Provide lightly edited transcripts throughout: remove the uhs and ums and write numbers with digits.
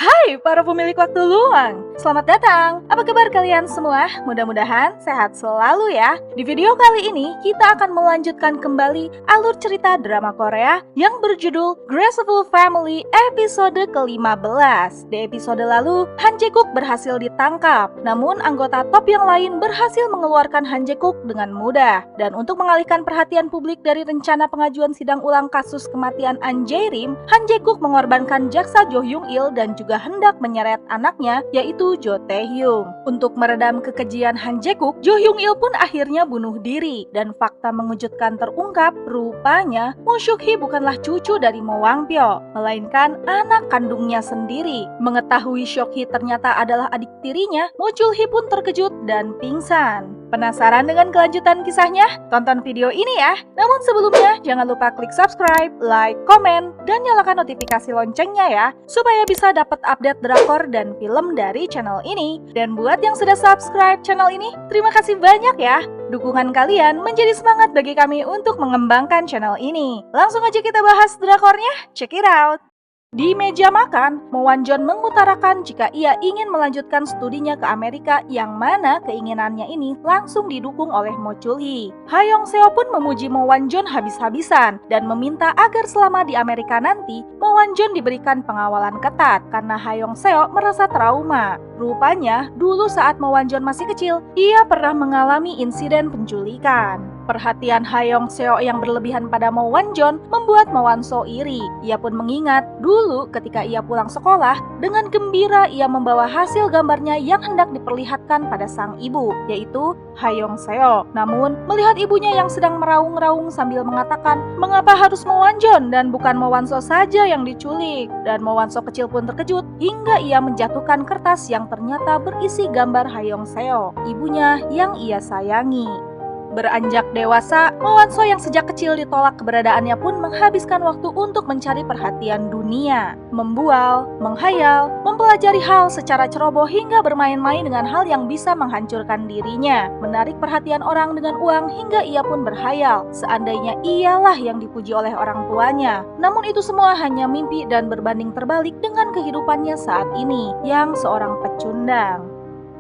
Hai para pemilik waktu luang, selamat datang. Apa kabar kalian semua? Mudah-mudahan sehat selalu ya. Di video kali ini kita akan melanjutkan kembali alur cerita drama Korea yang berjudul Graceful Family episode ke-15. Di episode lalu, Han Jae-guk berhasil ditangkap, namun anggota top yang lain berhasil mengeluarkan Han Jae-guk dengan mudah. Dan untuk mengalihkan perhatian publik dari rencana pengajuan sidang ulang kasus kematian An Jae-rim, Han Jae-guk mengorbankan jaksa Jo Hyung-il dan juga hendak menyeret anaknya yaitu Jo Tae-hyung. Untuk meredam kekejian Han Jae-guk, Jo Hyung-il pun akhirnya bunuh diri dan fakta mengejutkan terungkap, rupanya Mo Seok-hee bukanlah cucu dari Mo Wang-pyo, melainkan anak kandungnya sendiri. Mengetahui Seok-hee ternyata adalah adik tirinya, Mo Chul-hee pun terkejut dan pingsan. Penasaran dengan kelanjutan kisahnya? Tonton video ini ya. Namun sebelumnya, jangan lupa klik subscribe, like, komen, dan nyalakan notifikasi loncengnya ya, supaya bisa dapat update drakor dan film dari channel ini. Dan buat yang sudah subscribe channel ini, terima kasih banyak ya. Dukungan kalian menjadi semangat bagi kami untuk mengembangkan channel ini. Langsung aja kita bahas drakornya, check it out! Di meja makan, Mo Wan-jon mengutarakan jika ia ingin melanjutkan studinya ke Amerika yang mana keinginannya ini langsung didukung oleh Mo Chul-hee. Ha Yong-seo pun memuji Mo Wan-jon habis-habisan dan meminta agar selama di Amerika nanti, Mo Wan-jon diberikan pengawalan ketat karena Ha Yong-seo merasa trauma. Rupanya, dulu saat Mo Wan-jon masih kecil, ia pernah mengalami insiden penculikan. Perhatian Ha Yong-seo yang berlebihan pada Mo Wan-jon membuat Mo Wan-so iri. Ia pun mengingat dulu ketika ia pulang sekolah, dengan gembira ia membawa hasil gambarnya yang hendak diperlihatkan pada sang ibu, yaitu Ha Yong-seo. Namun, melihat ibunya yang sedang meraung-raung sambil mengatakan, "Mengapa harus Mo Wan-jon dan bukan Mo Wan-so saja yang diculik?" Dan Mo Wan-so kecil pun terkejut hingga ia menjatuhkan kertas yang ternyata berisi gambar Ha Yong-seo, ibunya yang ia sayangi. Beranjak dewasa, Mo Wan-so yang sejak kecil ditolak keberadaannya pun menghabiskan waktu untuk mencari perhatian dunia, membual, menghayal, mempelajari hal secara ceroboh hingga bermain-main dengan hal yang bisa menghancurkan dirinya, menarik perhatian orang dengan uang hingga ia pun berhayal seandainya ialah yang dipuji oleh orang tuanya. Namun itu semua hanya mimpi dan berbanding terbalik dengan kehidupannya saat ini yang seorang pecundang.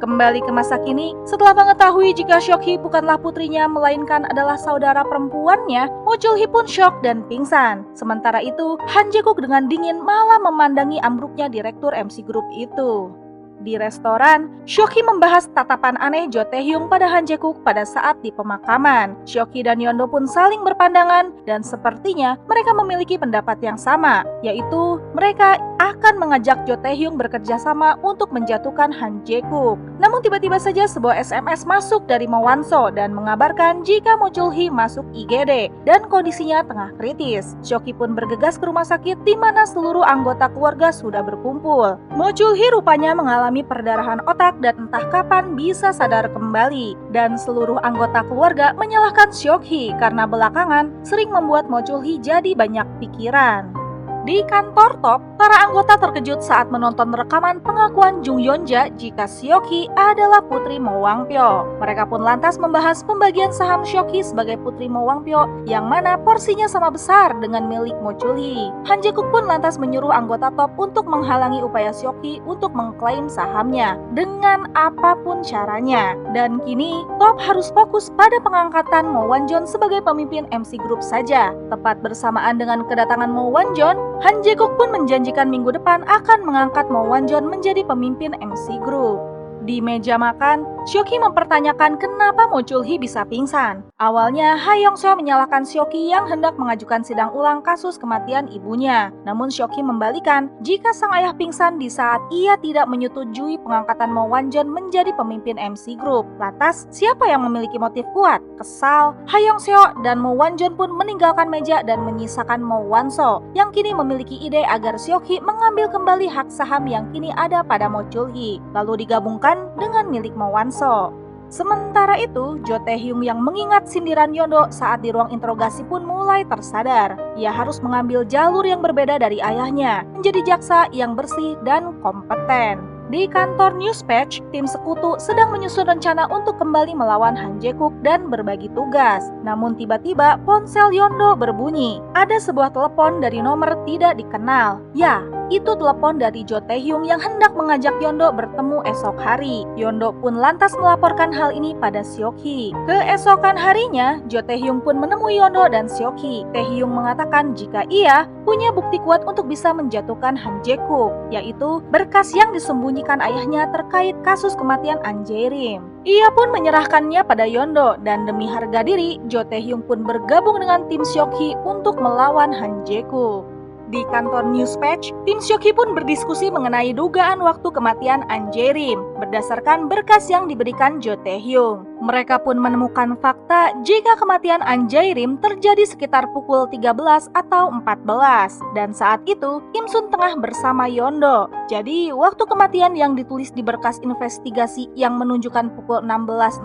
Kembali ke masa kini, setelah mengetahui jika Seok-hee bukanlah putrinya melainkan adalah saudara perempuannya, Mo Chul-hee pun syok dan pingsan. Sementara itu, Han Jae-guk dengan dingin malah memandangi ambruknya direktur MC Group itu. Di restoran, Seok-hee membahas tatapan aneh Jo Tae-hyung pada Han Jae-guk pada saat di pemakaman. Seok-hee dan Yeon-do pun saling berpandangan dan sepertinya mereka memiliki pendapat yang sama, yaitu mereka akan mengajak Jo Tae-hyung bekerja sama untuk menjatuhkan Han Jae-guk. Namun tiba-tiba saja sebuah SMS masuk dari Mo Wan-so dan mengabarkan jika Mo Chul-hee masuk IGD dan kondisinya tengah kritis. Seok-hee pun bergegas ke rumah sakit di mana seluruh anggota keluarga sudah berkumpul. Mo Chul-hee rupanya mengalami perdarahan otak dan entah kapan bisa sadar kembali. Dan seluruh anggota keluarga menyalahkan Seok-hee karena belakangan sering membuat Mo Chul-hee jadi banyak pikiran. Di kantor top, para anggota terkejut saat menonton rekaman pengakuan Jung Yeon-ja jika Seok-hee adalah putri Mo Wang-pyo. Mereka pun lantas membahas pembagian saham Seok-hee sebagai putri Mo Wang-pyo yang mana porsinya sama besar dengan milik Mo Chul-hee. Han Jae-guk pun lantas menyuruh anggota top untuk menghalangi upaya Seok-hee untuk mengklaim sahamnya dengan apapun caranya. Dan kini, top harus fokus pada pengangkatan Mo Wan-jon sebagai pemimpin MC Group saja. Tepat bersamaan dengan kedatangan Mo Wan-jon, Han Jae-guk pun menjanjikan minggu depan akan mengangkat Mo Wan-jon menjadi pemimpin MC Group. Di meja makan, Seok-hee mempertanyakan kenapa Mo Chul-hee bisa pingsan. Awalnya, Ha Yong-seo menyalahkan Seok-hee yang hendak mengajukan sidang ulang kasus kematian ibunya. Namun Seok-hee membalikan jika sang ayah pingsan di saat ia tidak menyetujui pengangkatan Mo Wan-jon menjadi pemimpin MC Group. Lantas, siapa yang memiliki motif kuat? Kesal, Ha Yong-seo dan Mo Wan-jon pun meninggalkan meja dan menyisakan Mo Wan-so yang kini memiliki ide agar Seok-hee mengambil kembali hak saham yang kini ada pada Mo Chul-hee, lalu digabungkan dengan milik Mo Wan-so. Sementara itu, Jo Tae-hyung yang mengingat sindiran Yeon-do saat di ruang interogasi pun mulai tersadar. Ia harus mengambil jalur yang berbeda dari ayahnya, menjadi jaksa yang bersih dan kompeten. Di kantor Newspatch, tim sekutu sedang menyusun rencana untuk kembali melawan Han Jae-guk dan berbagi tugas. Namun tiba-tiba ponsel Yeon-do berbunyi. Ada sebuah telepon dari nomor tidak dikenal. Ya, itu telepon dari Jo Taehyung yang hendak mengajak Yeondo bertemu esok hari. Yeondo pun lantas melaporkan hal ini pada Seok-hee. Keesokan harinya, Jo Taehyung pun menemui Yeondo dan Seok-hee. Taehyung mengatakan jika ia punya bukti kuat untuk bisa menjatuhkan Han Jae-guk, yaitu berkas yang disembunyikan ayahnya terkait kasus kematian An Jae-rim. Ia pun menyerahkannya pada Yeondo dan demi harga diri, Jo Taehyung pun bergabung dengan tim Seok-hee untuk melawan Han Jae-guk. Di kantor Newspatch, tim Seok-hee pun berdiskusi mengenai dugaan waktu kematian An Jae-rim berdasarkan berkas yang diberikan Jo Taehyung. Mereka pun menemukan fakta jika kematian An Jae-rim terjadi sekitar pukul 13 atau 14 dan saat itu Kim Sun tengah bersama Yeondo. Jadi waktu kematian yang ditulis di berkas investigasi yang menunjukkan pukul 16.00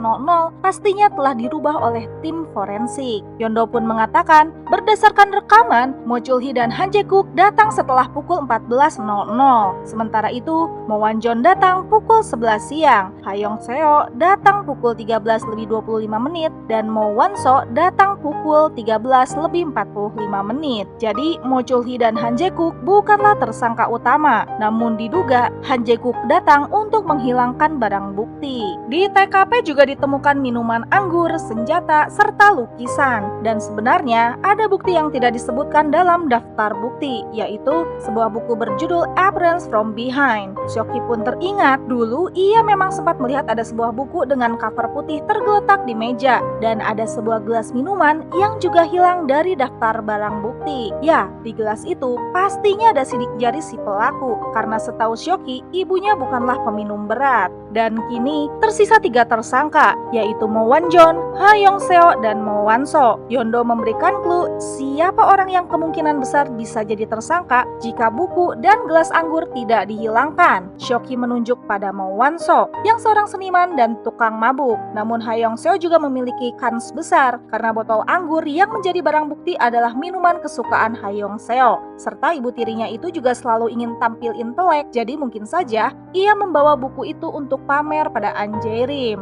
pastinya telah dirubah oleh tim forensik. Yeondo pun mengatakan berdasarkan rekaman Mo Chul-hee dan Han Jae-guk datang setelah pukul 14.00. Sementara itu Mo Wan-jon datang pukul 11 siang, Ha Yong-seo datang pukul 13.25 dan Mo Wan-so datang pukul 13.45. Jadi Mo Chul-hee dan Han Jae-guk bukanlah tersangka utama, namun diduga Han Jae-guk datang untuk menghilangkan barang bukti. Di TKP juga ditemukan minuman anggur, senjata, serta lukisan. Dan sebenarnya ada bukti yang tidak disebutkan dalam daftar bukti, yaitu sebuah buku berjudul Appearance from Behind. Seok-hee pun teringat dulu ia memang sempat melihat ada sebuah buku dengan cover putih tergeletak di meja dan ada sebuah gelas minuman yang juga hilang dari daftar barang bukti. Ya, di gelas itu pastinya ada sidik jari si pelaku karena setahu Seok-hee ibunya bukanlah peminum berat. Dan kini tersisa 3 tersangka, yaitu Mo Wan-jon, Ha Yong-seo, dan Mo Wan-so. Yeondo memberikan clue siapa orang yang kemungkinan besar bisa jadi tersangka jika buku dan gelas anggur tidak dihilangkan. Seok-hee menunjuk pada Mo Wan-so yang seorang seniman dan tukang mabuk. Namun Ha Yong-seo juga memiliki kans besar karena botol anggur yang menjadi barang bukti adalah minuman kesukaan Ha Yong-seo. Serta ibu tirinya itu juga selalu ingin tampil intelek, jadi mungkin saja ia membawa buku itu untuk pamer pada An Jae-rim.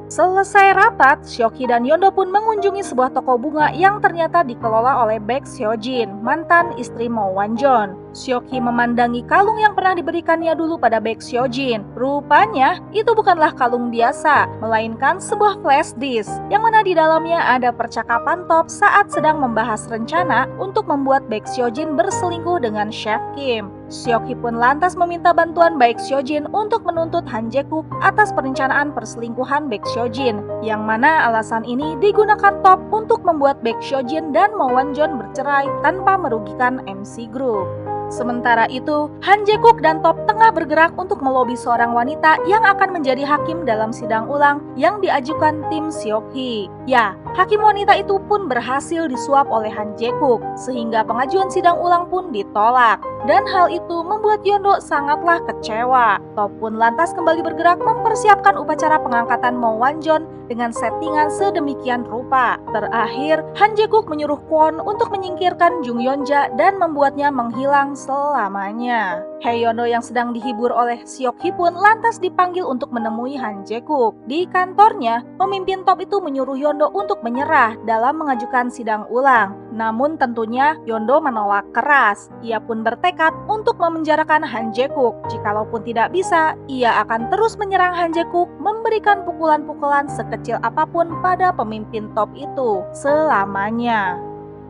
Selesai rapat, Seok-hee dan Yeondo pun mengunjungi sebuah toko bunga yang ternyata dikelola oleh Baek Seo-jin, mantan istri Mo Wan-jon. Seok-hee memandangi kalung yang pernah diberikannya dulu pada Baek Seo-jin. Rupanya, itu bukanlah kalung biasa, melainkan sebuah flash disk, yang mana di dalamnya ada percakapan top saat sedang membahas rencana untuk membuat Baek Seo-jin berselingkuh dengan Chef Kim. Seok-hee pun lantas meminta bantuan Baek Seo-jin untuk menuntut Han Jae-guk atas perencanaan perselingkuhan Baek Seo-jin, yang mana alasan ini digunakan top untuk membuat Baek Seo-jin dan Mo Wan-jon bercerai tanpa merugikan MC Group. Sementara itu, Han Jae-guk dan Top tengah bergerak untuk melobi seorang wanita yang akan menjadi hakim dalam sidang ulang yang diajukan tim Seok-hee. Ya, hakim wanita itu pun berhasil disuap oleh Han Jae-guk, sehingga pengajuan sidang ulang pun ditolak. Dan hal itu membuat Yeondo sangatlah kecewa. Top pun lantas kembali bergerak mempersiapkan upacara pengangkatan Mo Wan-jon dengan settingan sedemikian rupa. Terakhir, Han Jae-guk menyuruh Kwon untuk menyingkirkan Jung Yeon-ja dan membuatnya menghilang selamanya. Yeondo yang sedang dihibur oleh Seok-hee pun lantas dipanggil untuk menemui Han Jae-guk. Di kantornya, pemimpin Top itu menyuruh Yeondo untuk menyerah dalam mengajukan sidang ulang. Namun tentunya Yeondo menolak keras. Ia pun bertekad untuk memenjarakan Han Jae-guk. Jikalaupun tidak bisa, ia akan terus menyerang Han Jae-guk, memberikan pukulan-pukulan sekecil apapun pada pemimpin Top itu selamanya.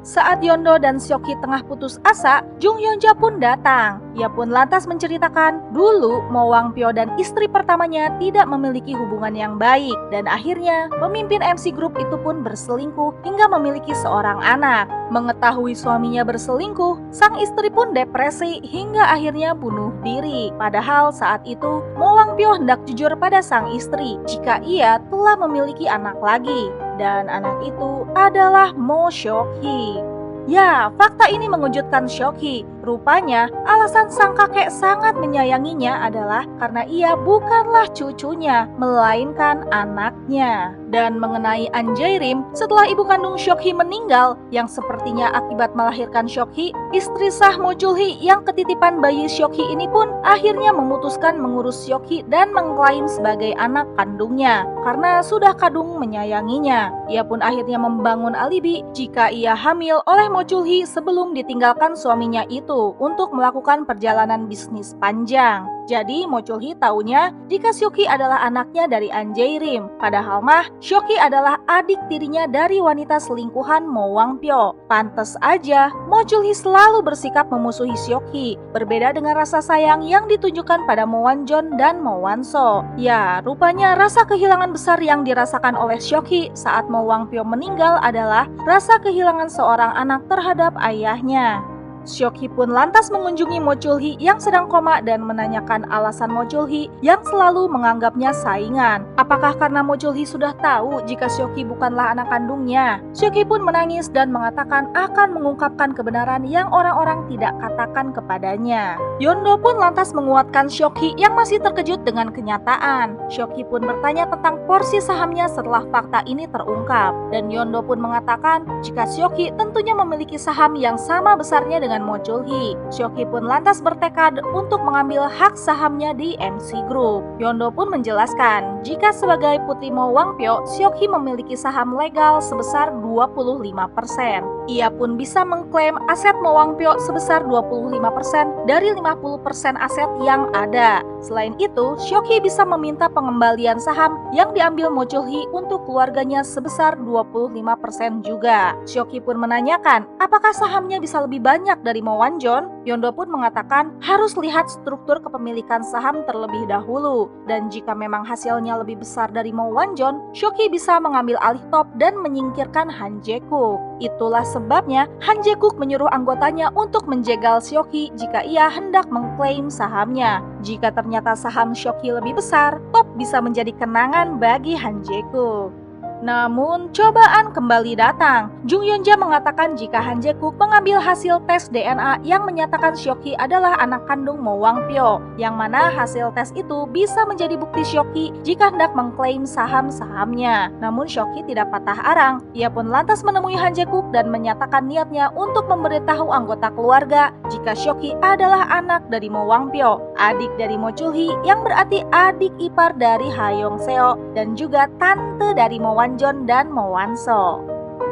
Saat Yeondo dan Seok-hee tengah putus asa, Jung Yeon-ja pun datang. Ia pun lantas menceritakan dulu Mo Wang-pyo dan istri pertamanya tidak memiliki hubungan yang baik dan akhirnya pemimpin MC Group itu pun berselingkuh hingga memiliki seorang anak. Mengetahui suaminya berselingkuh, sang istri pun depresi hingga akhirnya bunuh diri. Padahal saat itu Mo Wang-pyo hendak jujur pada sang istri jika ia telah memiliki anak lagi. Dan anak itu adalah Mo Seok-hee. Ya, fakta ini mengejutkan Seok-hee. Rupanya, alasan sang kakek sangat menyayanginya adalah karena ia bukanlah cucunya, melainkan anaknya. Dan mengenai An Jae-rim, setelah ibu kandung Seok-hee meninggal, yang sepertinya akibat melahirkan Seok-hee, istri sah Mo Chul-hee yang ketitipan bayi Seok-hee ini pun akhirnya memutuskan mengurus Seok-hee dan mengklaim sebagai anak kandungnya, karena sudah kadung menyayanginya. Ia pun akhirnya membangun alibi jika ia hamil oleh Mo Chul-hee sebelum ditinggalkan suaminya itu. itu untuk melakukan perjalanan bisnis panjang. Jadi Mo Chul-hee taunya jika Seok-hee adalah anaknya dari An Jae-rim. Padahal mah Seok-hee adalah adik tirinya dari wanita selingkuhan Mo Wang-pyo. Pantes aja Mo Chul-hee selalu bersikap memusuhi Seok-hee. Berbeda dengan rasa sayang yang ditunjukkan pada Mo Wan-jon dan Mo Wan-so. Ya, rupanya rasa kehilangan besar yang dirasakan oleh Seok-hee saat Mo Wang-pyo meninggal adalah rasa kehilangan seorang anak terhadap ayahnya. Seok-hee pun lantas mengunjungi Mo Chul-hee yang sedang koma dan menanyakan alasan Mo Chul-hee yang selalu menganggapnya saingan. Apakah karena Mo Chul-hee sudah tahu jika Seok-hee bukanlah anak kandungnya? Seok-hee pun menangis dan mengatakan akan mengungkapkan kebenaran yang orang-orang tidak katakan kepadanya. Yeon-do pun lantas menguatkan Seok-hee yang masih terkejut dengan kenyataan. Seok-hee pun bertanya tentang porsi sahamnya setelah fakta ini terungkap. Dan Yeon-do pun mengatakan jika Seok-hee tentunya memiliki saham yang sama besarnya dengan Mo Chul-hee. Seok-hee pun lantas bertekad untuk mengambil hak sahamnya di MC Group. Yeon-do pun menjelaskan jika sebagai putri Mo Wang-pyo, Seok-hee memiliki saham legal sebesar 25%. Ia pun bisa mengklaim aset Mo Wang-pyo sebesar 25% dari 50% aset yang ada. Selain itu, Seok-hee bisa meminta pengembalian saham yang diambil Mo Chul-hee untuk keluarganya sebesar 25% juga. Seok-hee pun menanyakan apakah sahamnya bisa lebih banyak dari Mo Wan-jon. Yeon-do pun mengatakan harus lihat struktur kepemilikan saham terlebih dahulu, dan jika memang hasilnya lebih besar dari Mo Wan-jon, Seok-hee bisa mengambil alih top dan menyingkirkan Han Jae-kook. Itulah sebabnya Han Jae-kook menyuruh anggotanya untuk menjegal Seok-hee jika ia hendak mengklaim sahamnya. Jika ternyata saham Seok-hee lebih besar, top bisa menjadi kenangan bagi Han Jae-kook. Namun, cobaan kembali datang. Jung Yeon-ja mengatakan jika Han Jae-kook mengambil hasil tes DNA yang menyatakan Seok-hee adalah anak kandung Mo Wang-pyo, yang mana hasil tes itu bisa menjadi bukti Seok-hee jika hendak mengklaim saham-sahamnya. Namun Seok-hee tidak patah arang. Ia pun lantas menemui Han Jae-kook dan menyatakan niatnya untuk memberitahu anggota keluarga jika Seok-hee adalah anak dari Mo Wang-pyo, adik dari Mo Chul-hee yang berarti adik ipar dari Ha Yong-seo, dan juga tante dari Mo Wan-jon dan Mo Wan-so.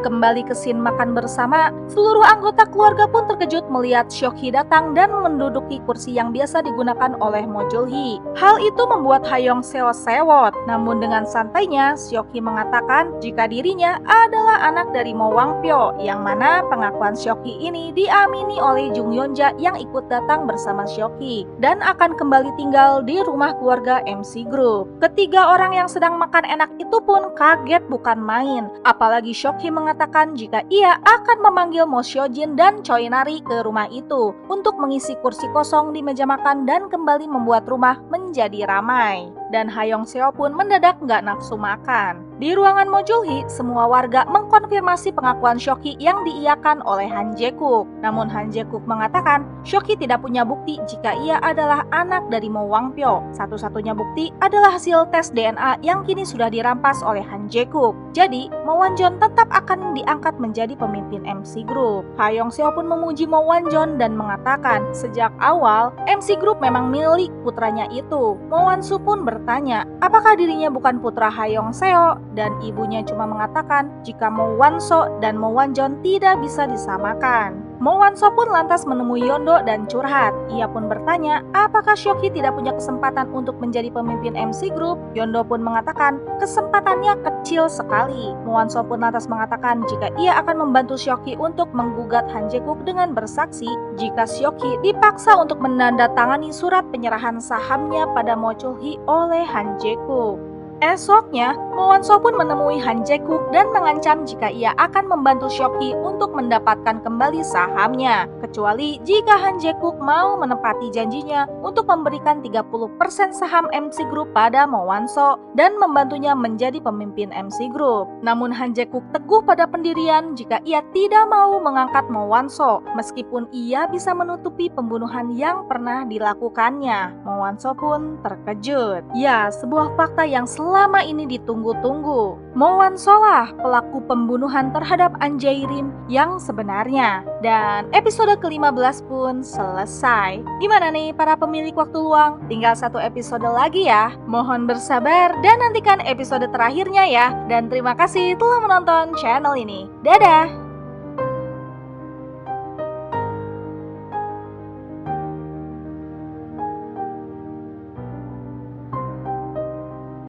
Kembali ke scene makan bersama, seluruh anggota keluarga pun terkejut melihat Seok-hee datang dan menduduki kursi yang biasa digunakan oleh Mo Chul-hee. Hal itu membuat Ha Yong-seo sewot. Namun dengan santainya, Seok-hee mengatakan jika dirinya adalah anak dari Mo Wang-pyo, yang mana pengakuan Seok-hee ini diamini oleh Jung Yeon-ja yang ikut datang bersama Seok-hee dan akan kembali tinggal di rumah keluarga MC Group. Ketiga orang yang sedang makan enak itu pun kaget bukan main, apalagi Seok-hee mengatakan jika ia akan memanggil Mo Seo-jin dan Choi Nari ke rumah itu untuk mengisi kursi kosong di meja makan dan kembali membuat rumah menjadi ramai. Dan Ha Yong-seo pun mendadak nggak nafsu makan. Di ruangan Mo Chul-hee, semua warga mengkonfirmasi pengakuan Seok-hee yang diiyakan oleh Han Jae-kook. Namun Han Jae-kook mengatakan Seok-hee tidak punya bukti jika ia adalah anak dari Mo Wang-pyo. Satu-satunya bukti adalah hasil tes DNA yang kini sudah dirampas oleh Han Jae-kook. Jadi, Mo Wan-jon tetap akan diangkat menjadi pemimpin MC Group. Ha Yong-seo pun memuji Mo Wan-jon dan mengatakan sejak awal MC Group memang milik putranya itu. Mo Wan-so pun bertanya apakah dirinya bukan putra Ha Yong-seo, dan ibunya cuma mengatakan jika Mo Wan-so dan Mo Wan-jon tidak bisa disamakan. Mo Wan-so pun lantas menemui Yeon-do dan curhat. Ia pun bertanya apakah Seok-hee tidak punya kesempatan untuk menjadi pemimpin MC Group. Yeon-do pun mengatakan kesempatannya kecil sekali. Mo Wan-so pun lantas mengatakan jika ia akan membantu Seok-hee untuk menggugat Han Jae-kook dengan bersaksi jika Seok-hee dipaksa untuk menandatangani surat penyerahan sahamnya pada Mo Chul-hee oleh Han Jae-kook. Esoknya, Mo Wan-so pun menemui Han Jae-kook dan mengancam jika ia akan membantu Seok-hee untuk mendapatkan kembali sahamnya, kecuali jika Han Jae-kook mau menepati janjinya untuk memberikan 30% saham MC Group pada Mo Wan-so dan membantunya menjadi pemimpin MC Group. Namun Han Jae-kook teguh pada pendirian jika ia tidak mau mengangkat Mo Wan-so, meskipun ia bisa menutupi pembunuhan yang pernah dilakukannya. Mo Wan-so pun terkejut. Ya, sebuah fakta yang selama ini ditunggu-tunggu. Mo Wan-so lah pelaku pembunuhan terhadap An Jae-rim yang sebenarnya. Dan episode ke-15 pun selesai. Gimana nih para pemilik waktu luang? Tinggal satu episode lagi ya. Mohon bersabar dan nantikan episode terakhirnya ya. Dan terima kasih telah menonton channel ini. Dadah!